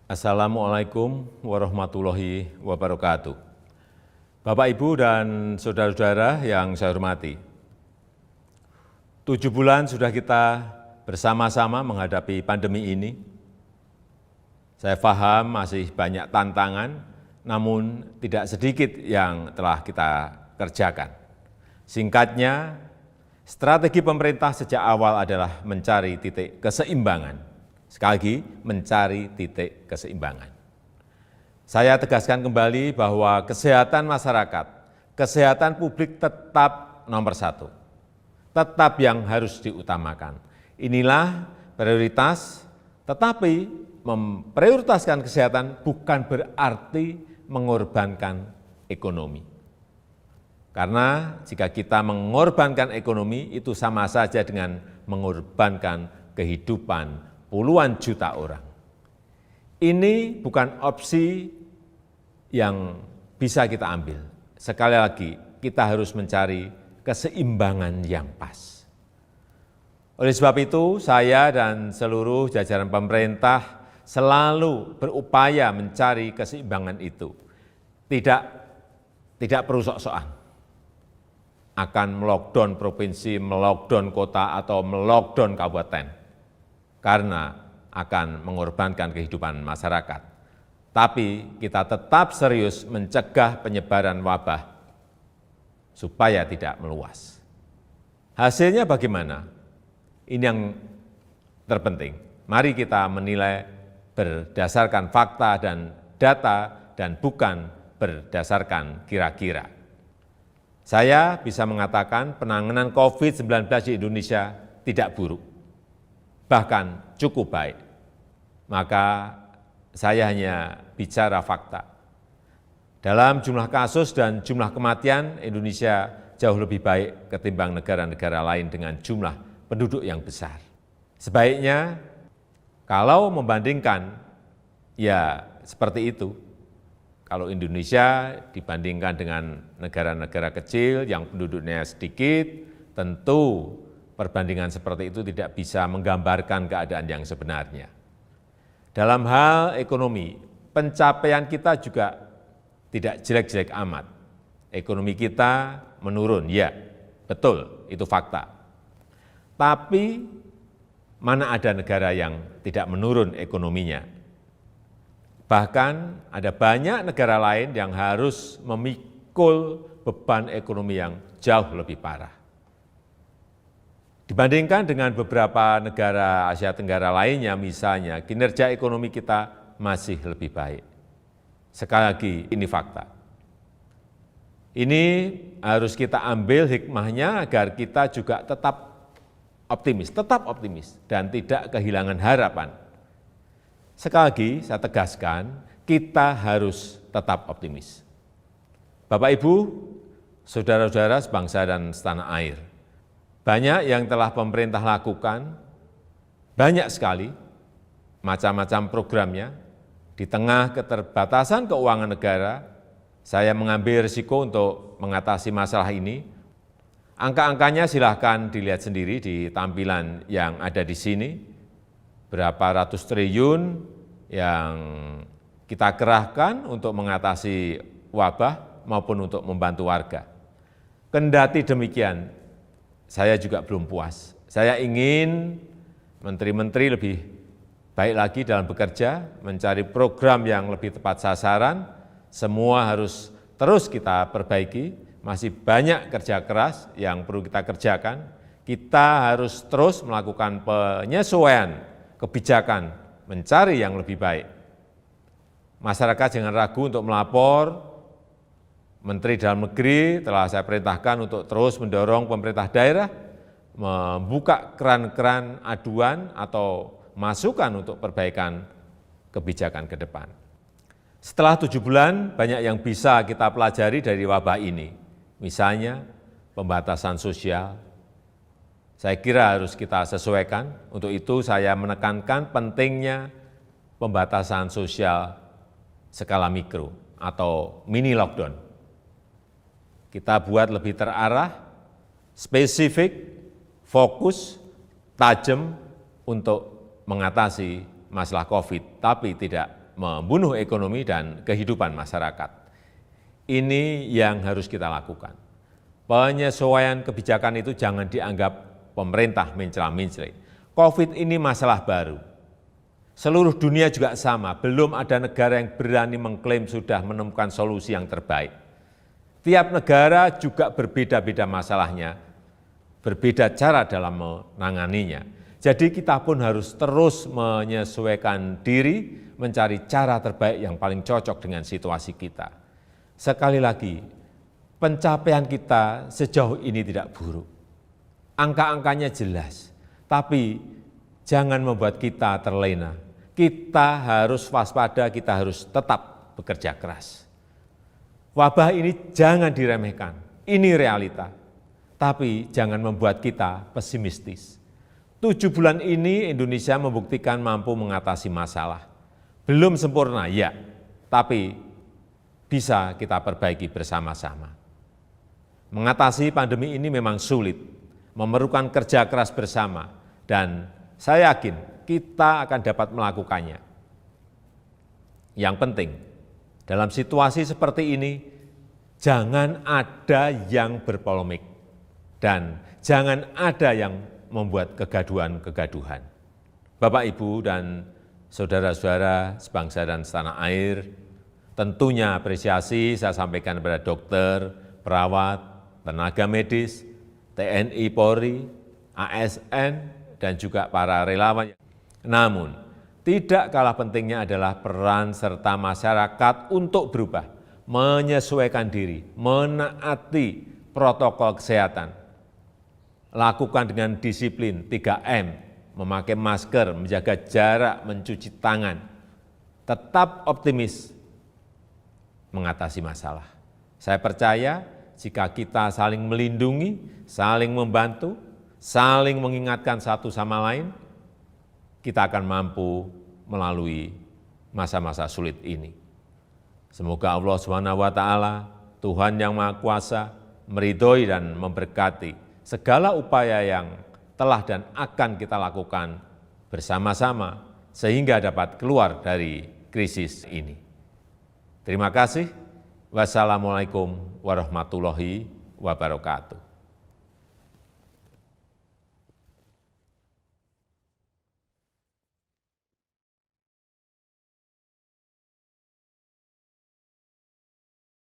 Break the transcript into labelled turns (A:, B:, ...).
A: Assalamualaikum warahmatullahi wabarakatuh. Bapak, Ibu, dan saudara-saudara yang saya hormati. 7 bulan sudah kita bersama-sama menghadapi pandemi ini. Saya paham masih banyak tantangan, namun tidak sedikit yang telah kita kerjakan. Singkatnya, strategi pemerintah sejak awal adalah mencari titik keseimbangan. Sekali lagi, mencari titik keseimbangan. Saya tegaskan kembali bahwa kesehatan masyarakat, kesehatan publik tetap nomor satu. Tetap yang harus diutamakan. Inilah prioritas, tetapi memprioritaskan kesehatan bukan berarti mengorbankan ekonomi. Karena jika kita mengorbankan ekonomi, itu sama saja dengan mengorbankan kehidupan puluhan juta orang. Ini bukan opsi yang bisa kita ambil. Sekali lagi, kita harus mencari keseimbangan yang pas. Oleh sebab itu, saya dan seluruh jajaran pemerintah selalu berupaya mencari keseimbangan itu. Tidak perlu sok-sokan akan melockdown provinsi, melockdown kota, atau melockdown kabupaten. Karena akan mengorbankan kehidupan masyarakat. Tapi kita tetap serius mencegah penyebaran wabah supaya tidak meluas. Hasilnya bagaimana? Ini yang terpenting. Mari kita menilai berdasarkan fakta dan data dan bukan berdasarkan kira-kira. Saya bisa mengatakan penanganan COVID-19 di Indonesia tidak buruk, bahkan cukup baik. Maka saya hanya bicara fakta. Dalam jumlah kasus dan jumlah kematian, Indonesia jauh lebih baik ketimbang negara-negara lain dengan jumlah penduduk yang besar. Sebaiknya kalau membandingkan, ya seperti itu. Kalau Indonesia dibandingkan dengan negara-negara kecil yang penduduknya sedikit, tentu perbandingan seperti itu tidak bisa menggambarkan keadaan yang sebenarnya. Dalam hal ekonomi, pencapaian kita juga tidak jelek-jelek amat. Ekonomi kita menurun, ya, betul, itu fakta. Tapi mana ada negara yang tidak menurun ekonominya? Bahkan ada banyak negara lain yang harus memikul beban ekonomi yang jauh lebih parah. Dibandingkan dengan beberapa negara Asia Tenggara lainnya, misalnya, kinerja ekonomi kita masih lebih baik. Sekali lagi, ini fakta. Ini harus kita ambil hikmahnya agar kita juga tetap optimis, dan tidak kehilangan harapan. Sekali lagi, saya tegaskan, kita harus tetap optimis. Bapak, Ibu, saudara-saudara sebangsa dan setanah air, banyak yang telah pemerintah lakukan, banyak sekali macam-macam programnya. Di tengah keterbatasan keuangan negara, saya mengambil risiko untuk mengatasi masalah ini. Angka-angkanya silahkan dilihat sendiri di tampilan yang ada di sini. Berapa ratus triliun yang kita kerahkan untuk mengatasi wabah maupun untuk membantu warga. Kendati demikian, saya juga belum puas. Saya ingin menteri-menteri lebih baik lagi dalam bekerja, mencari program yang lebih tepat sasaran. Semua harus terus kita perbaiki. Masih banyak kerja keras yang perlu kita kerjakan. Kita harus terus melakukan penyesuaian kebijakan, mencari yang lebih baik. Masyarakat jangan ragu untuk melapor. Menteri Dalam Negeri telah saya perintahkan untuk terus mendorong pemerintah daerah membuka keran-keran aduan atau masukan untuk perbaikan kebijakan ke depan. Setelah 7 bulan, banyak yang bisa kita pelajari dari wabah ini. Misalnya, pembatasan sosial. Saya kira harus kita sesuaikan. Untuk itu saya menekankan pentingnya pembatasan sosial skala mikro atau mini lockdown. Kita buat lebih terarah, spesifik, fokus, tajam untuk mengatasi masalah COVID, tapi tidak membunuh ekonomi dan kehidupan masyarakat. Ini yang harus kita lakukan. Penyesuaian kebijakan itu jangan dianggap pemerintah mencela-mencela. COVID ini masalah baru. Seluruh dunia juga sama, belum ada negara yang berani mengklaim sudah menemukan solusi yang terbaik. Tiap negara juga berbeda-beda masalahnya, berbeda cara dalam menanganinya. Jadi kita pun harus terus menyesuaikan diri, mencari cara terbaik yang paling cocok dengan situasi kita. Sekali lagi, pencapaian kita sejauh ini tidak buruk. Angka-angkanya jelas, tapi jangan membuat kita terlena. Kita harus waspada, kita harus tetap bekerja keras. Wabah ini jangan diremehkan, ini realita. Tapi jangan membuat kita pesimistis. 7 bulan ini Indonesia membuktikan mampu mengatasi masalah. Belum sempurna, ya, tapi bisa kita perbaiki bersama-sama. Mengatasi pandemi ini memang sulit, memerlukan kerja keras bersama, dan saya yakin kita akan dapat melakukannya. Yang penting, dalam situasi seperti ini, jangan ada yang berpolemik, dan jangan ada yang membuat kegaduhan-kegaduhan. Bapak, Ibu, dan saudara-saudara sebangsa dan setanah air, tentunya apresiasi saya sampaikan kepada dokter, perawat, tenaga medis, TNI, Polri, ASN, dan juga para relawan. Namun, tidak kalah pentingnya adalah peran serta masyarakat untuk berubah, menyesuaikan diri, menaati protokol kesehatan. Lakukan dengan disiplin 3M, memakai masker, menjaga jarak, mencuci tangan. Tetap optimis mengatasi masalah. Saya percaya jika kita saling melindungi, saling membantu, saling mengingatkan satu sama lain, kita akan mampu melalui masa-masa sulit ini. Semoga Allah SWT, Tuhan yang Maha Kuasa, meridhoi dan memberkati segala upaya yang telah dan akan kita lakukan bersama-sama sehingga dapat keluar dari krisis ini. Terima kasih. Wassalamualaikum warahmatullahi wabarakatuh.